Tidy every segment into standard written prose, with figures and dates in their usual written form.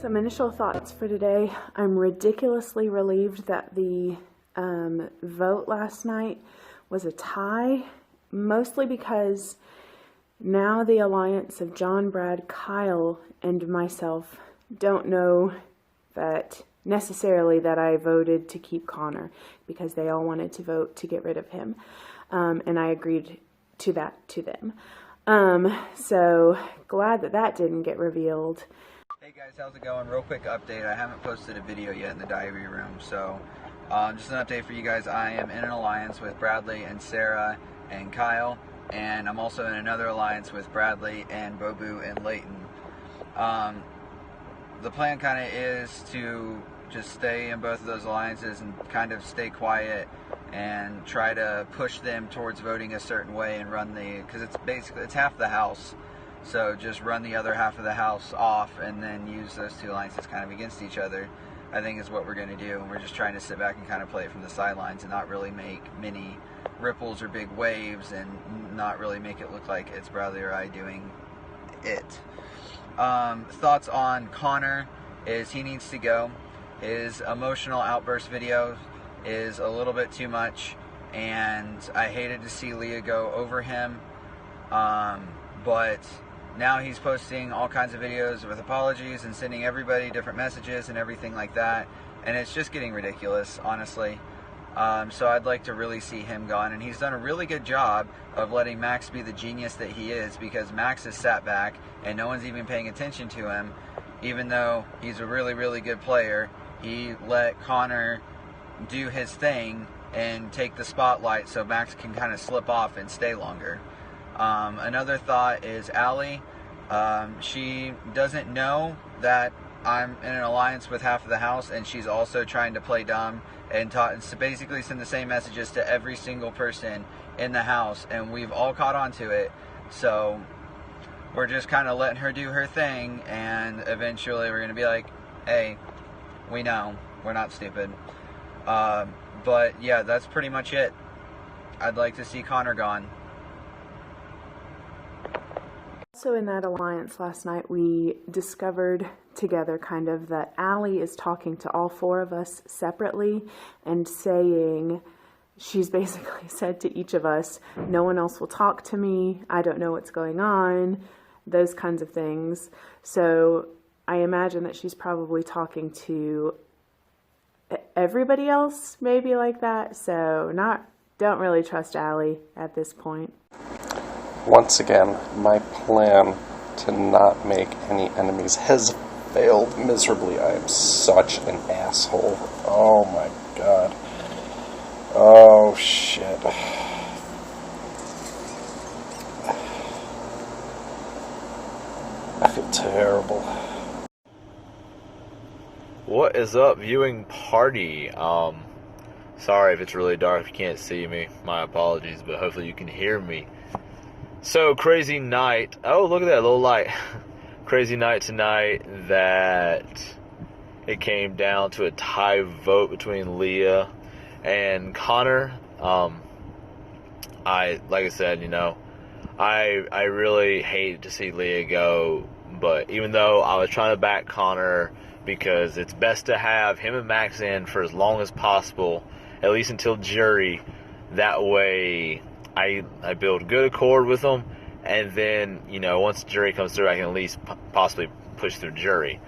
Some initial thoughts for today. I'm ridiculously relieved that the vote last night was a tie, mostly because now the alliance of John, Brad, Kyle, and myself don't know that necessarily that I voted to keep Connor, because they all wanted to vote to get rid of him, and I agreed to that to them. So glad that that didn't get revealed. Hey guys, how's it going? Real quick update. I haven't posted a video yet in the diary room, so just an update for you guys. I am in an alliance with Bradley and Sarah and Kyle, and I'm also in another alliance with Bradley and Bobu and Leighton. The plan kind of is to just stay in both of those alliances and kind of stay quiet and try to push them towards voting a certain way and run because it's half the house. So just run the other half of the house off and then use those two alliances kind of against each other, I think is what we're going to do. And we're just trying to sit back and kind of play it from the sidelines and not really make many ripples or big waves and not really make it look like it's Bradley or I doing it. Thoughts on Connor is he needs to go. His emotional outburst video is a little bit too much, and I hated to see Leah go over him. But now he's posting all kinds of videos with apologies and sending everybody different messages and everything like that. And it's just getting ridiculous, honestly. So I'd like to really see him gone. And he's done a really good job of letting Max be the genius that he is, because Max has sat back and no one's even paying attention to him. Even though he's a really, really good player, he let Connor do his thing and take the spotlight so Max can kind of slip off and stay longer. Another thought is Allie. She doesn't know that I'm in an alliance with half of the house, and she's also trying to play dumb and basically send the same messages to every single person in the house, and we've all caught on to it. So we're just kind of letting her do her thing, and eventually we're going to be like, hey, we know, we're not stupid. But yeah, that's pretty much it. I'd like to see Connor gone. Also in that alliance last night, we discovered together kind of that Allie is talking to all four of us separately and saying, she's basically said to each of us, no one else will talk to me, I don't know what's going on, those kinds of things. So I imagine that she's probably talking to everybody else maybe like that. So don't really trust Allie at this point. Once again, my plan to not make any enemies has failed miserably. I am such an asshole. Oh my god. Oh shit. I feel terrible. What is up, viewing party? Sorry if it's really dark, if you can't see me. My apologies, but hopefully you can hear me. So, crazy night. Oh, look at that little light. Crazy night tonight that it came down to a tie vote between Leah and Connor. Like I said, I really hate to see Leah go, but even though I was trying to back Connor because it's best to have him and Max in for as long as possible, at least until jury. That way I build good accord with them, and then, once jury comes through, I can at least possibly push through jury.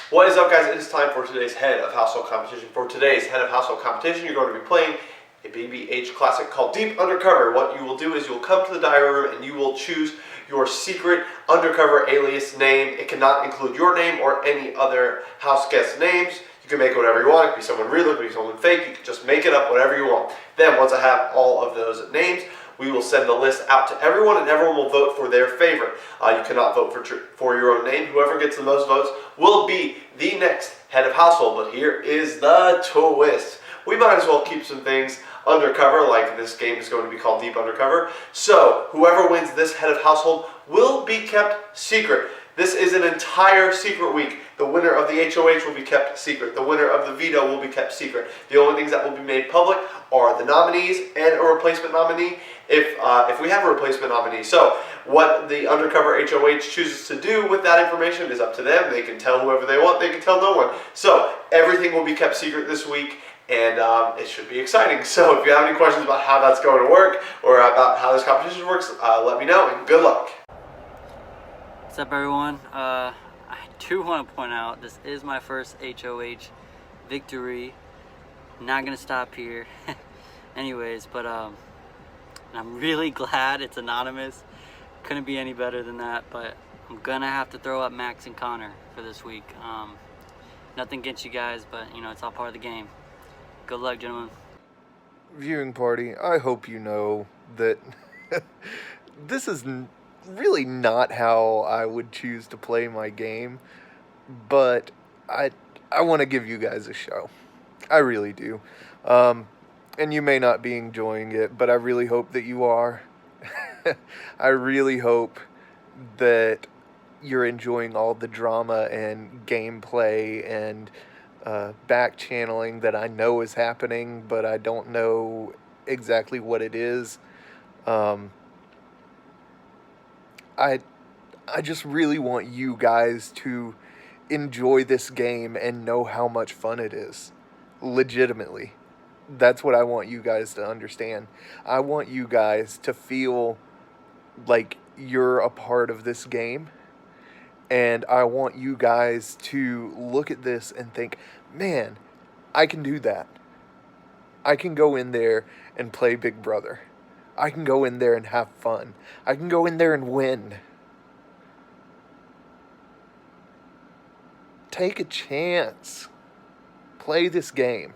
What is up, guys? It is time for today's Head of Household competition. For today's Head of Household competition, you're going to be playing a BBH classic called Deep Undercover. What you will do is you'll come to the diary room and you will choose your secret undercover alias name. It cannot include your name or any other house guest names. You can make whatever you want. It could be someone real, it could be someone fake. You can just make it up, whatever you want. Then, once I have all of those names, we will send the list out to everyone, and everyone will vote for their favorite. You cannot vote for your own name. Whoever gets the most votes will be the next head of household. But here is the twist. We might as well keep some things undercover, like this game is going to be called Deep Undercover. So, whoever wins this head of household will be kept secret. This is an entire secret week. The winner of the HOH will be kept secret. The winner of the veto will be kept secret. The only things that will be made public are the nominees and a replacement nominee if we have a replacement nominee. So what the undercover HOH chooses to do with that information is up to them. They can tell whoever they want. They can tell no one. So everything will be kept secret this week, and it should be exciting. So if you have any questions about how that's going to work or about how this competition works, let me know, and good luck. What's up, everyone? I do want to point out this is my first HOH victory. Not gonna stop here. Anyways, but I'm really glad it's anonymous. Couldn't be any better than that, but I'm gonna have to throw up Max and Connor for this week. Nothing against you guys, but you know, it's all part of the game. Good luck, gentlemen. Viewing party, I hope you know that this is really not how I would choose to play my game, but I want to give you guys a show. I really do. And you may not be enjoying it, but I really hope that you are. I really hope that you're enjoying all the drama and gameplay and back channeling that I know is happening, but I don't know exactly what it is. I just really want you guys to enjoy this game and know how much fun it is. Legitimately. That's what I want you guys to understand. I want you guys to feel like you're a part of this game. And I want you guys to look at this and think, man, I can do that. I can go in there and play Big Brother. I can go in there and have fun. I can go in there and win. Take a chance. Play this game.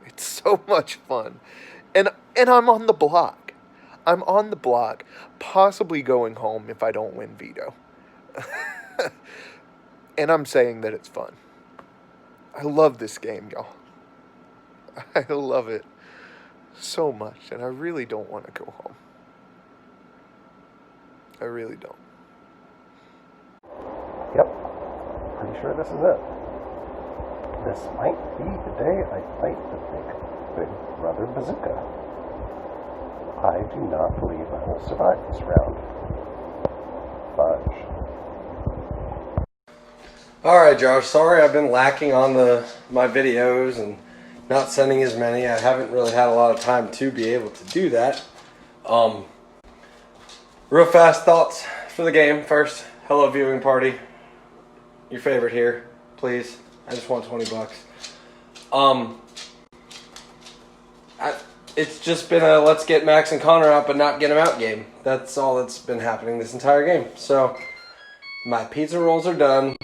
It's so much fun. And I'm on the block. I'm on the block, possibly going home if I don't win veto. And I'm saying that it's fun. I love this game, y'all. I love it so much, and I really don't want to go home. I really don't. Yep, pretty sure this is it. This might be the day I fight the Big Brother Bazooka. I do not believe I will survive this round. Fudge. Alright, Josh, sorry I've been lacking on my videos and not sending as many. I haven't really had a lot of time to be able to do that. Real fast thoughts for the game first. Hello, viewing party. Your favorite here, please. I just want $20. It's just been a let's get Max and Connor out but not get them out game. That's all that's been happening this entire game. So, my pizza rolls are done.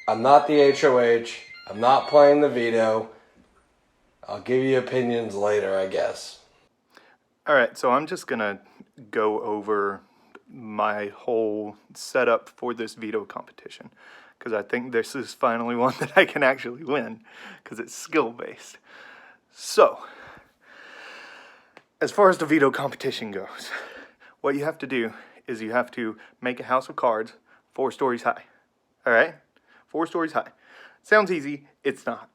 I'm not the HOH. I'm not playing the veto. I'll give you opinions later, I guess. Alright, so I'm just going to go over my whole setup for this veto competition, because I think this is finally one that I can actually win, because it's skill-based. So, as far as the veto competition goes, what you have to do is you have to make a house of cards 4 stories high. Alright? 4 stories high. Sounds easy, it's not.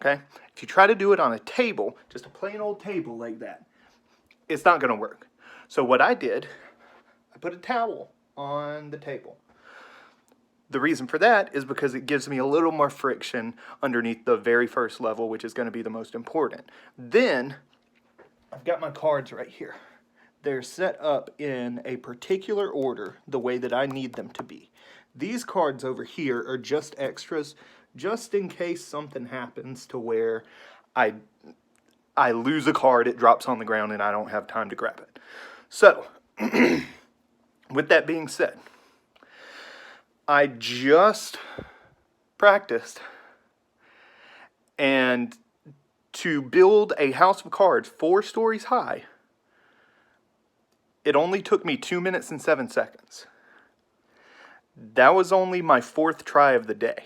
Okay? If you try to do it on a table, just a plain old table like that, it's not going to work. So what I did, I put a towel on the table. The reason for that is because it gives me a little more friction underneath the very first level, which is going to be the most important. Then, I've got my cards right here. They're set up in a particular order, the way that I need them to be. These cards over here are just extras, just in case something happens to where I lose a card, it drops on the ground, and I don't have time to grab it. So, with that being said, I just practiced, and to build a house of cards 4 stories high, it only took me 2 minutes and 7 seconds. That was only my 4th try of the day.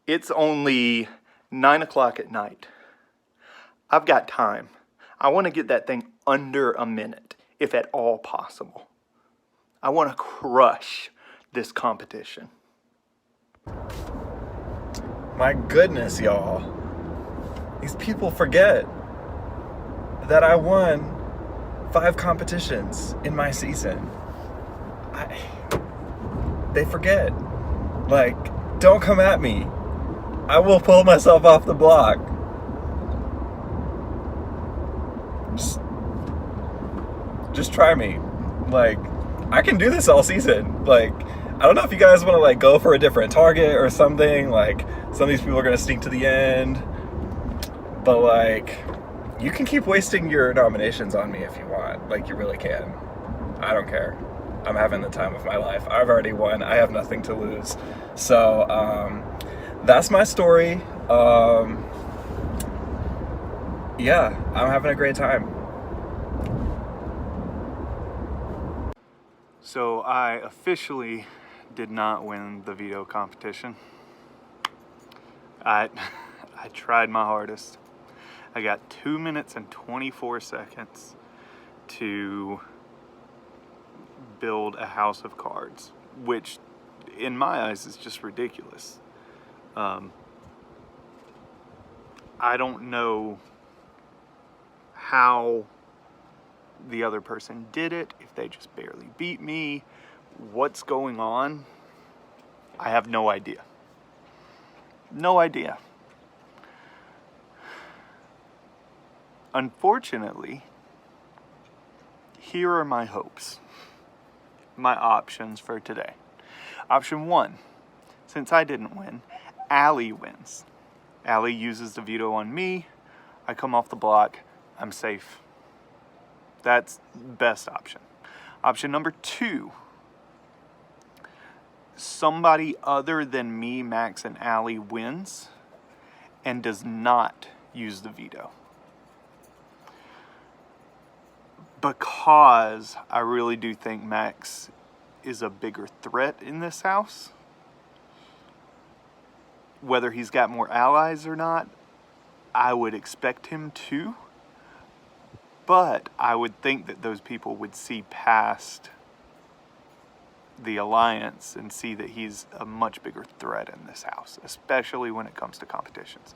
It's only 9 o'clock at night. I've got time. I want to get that thing under a minute, if at all possible. I want to crush this competition. My goodness, y'all. These people forget that I won 5 competitions in my season. They forget. Like, don't come at me. I will pull myself off the block. Just try me. Like, I can do this all season. Like, I don't know if you guys want to like go for a different target or something. Like, some of these people are gonna sneak to the end. But like, you can keep wasting your nominations on me if you want. Like, you really can. I don't care. I'm having the time of my life. I've already won. I have nothing to lose. So, that's my story. Yeah, I'm having a great time. So I officially did not win the veto competition. I tried my hardest. I got 2 minutes and 24 seconds to build a house of cards, which in my eyes is just ridiculous. I don't know how the other person did it, if they just barely beat me, what's going on. I have no idea. No idea. Unfortunately, here are my hopes, my options for today. Option 1, since I didn't win, Allie wins. Allie uses the veto on me, I come off the block, I'm safe. That's the best option. Option number 2, somebody other than me, Max, and Allie wins and does not use the veto. Because I really do think Max is a bigger threat in this house. Whether he's got more allies or not, I would expect him to. But I would think that those people would see past the alliance and see that he's a much bigger threat in this house, especially when it comes to competitions.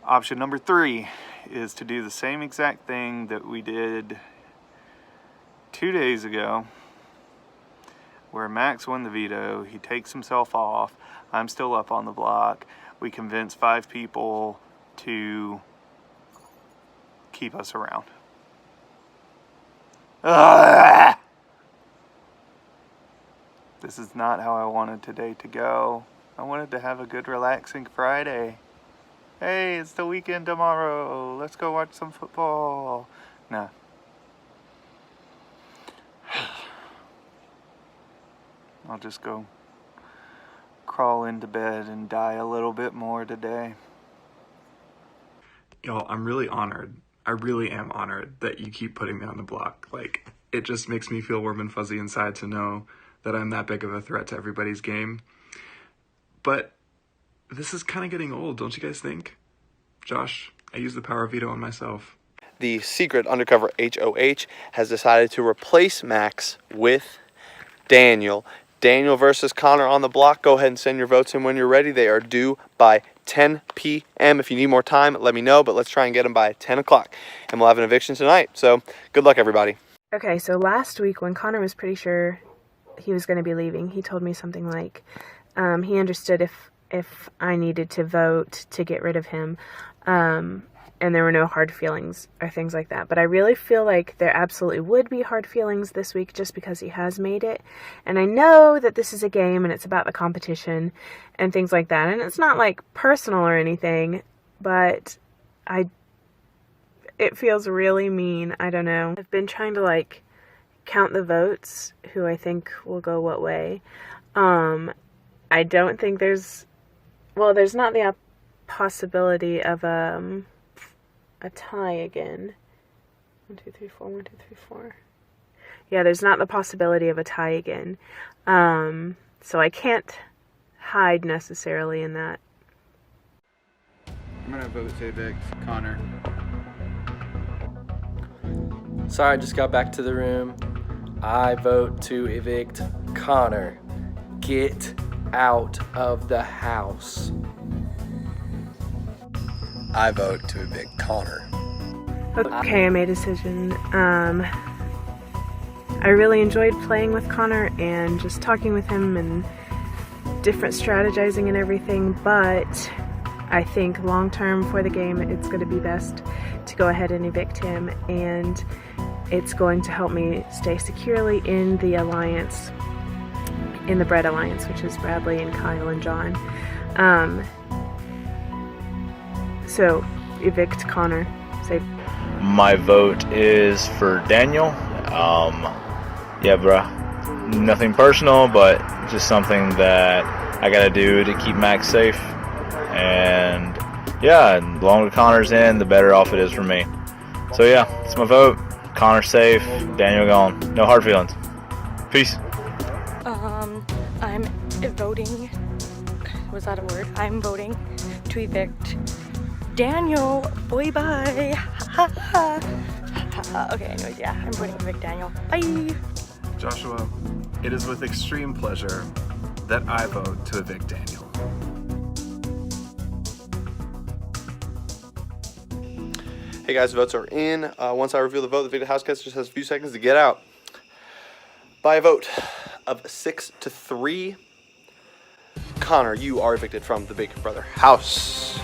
Option number 3 is to do the same exact thing that we did 2 days ago, where Max won the veto, he takes himself off, I'm still up on the block, we convince 5 people to keep us around. Ugh! This is not how I wanted today to go. I wanted to have a good relaxing Friday. Hey, it's the weekend tomorrow. Let's go watch some football. Nah. I'll just go crawl into bed and die a little bit more today. Y'all, I'm really honored. I really am honored that you keep putting me on the block. Like, it just makes me feel warm and fuzzy inside to know that I'm that big of a threat to everybody's game. But this is kind of getting old, don't you guys think? Josh, I use the power of veto on myself. The secret undercover HOH has decided to replace Max with Daniel. Daniel versus Connor on the block. Go ahead and send your votes in when you're ready. They are due by 10 p.m. If you need more time, let me know, but let's try and get them by 10 o'clock. And we'll have an eviction tonight. So good luck, everybody. Okay, so last week when Connor was pretty sure he was going to be leaving, he told me something like he understood if I needed to vote to get rid of him, and there were no hard feelings or things like that. But I really feel like there absolutely would be hard feelings this week just because he has made it. And I know that this is a game and it's about the competition and things like that. And it's not like personal or anything, but it feels really mean. I don't know. I've been trying to like count the votes, who I think will go what way. I don't think there's not the possibility of a tie again. 1, 2, 3, 4, 1, 2, 3, 4. Yeah, there's not the possibility of a tie again. So I can't hide necessarily in that. I'm gonna vote to evict Connor. Sorry, I just got back to the room. I vote to evict Connor. Get out of the house. I vote to evict Connor. Okay, I made a decision. I really enjoyed playing with Connor and just talking with him and different strategizing and everything, but I think long term for the game it's going to be best to go ahead and evict him, and it's going to help me stay securely in the alliance, in the Bread Alliance, which is Bradley and Kyle and John. So evict Connor. Save. My vote is for Daniel. Yeah, bruh. Nothing personal, but just something that I gotta do to keep Max safe. And yeah, the longer Connor's in, the better off it is for me. So yeah, it's my vote. Connor safe, Daniel gone. No hard feelings. Peace. I'm voting. Was that a word? I'm voting to evict Daniel. Boy, bye. Okay, anyways, yeah, I'm voting to evict Daniel. Bye. Joshua, it is with extreme pleasure that I vote to evict Daniel. Hey guys, the votes are in. Once I reveal the vote, the evicted houseguest just has a few seconds to get out. By a vote of 6-3, Connor, you are evicted from the Big Brother house.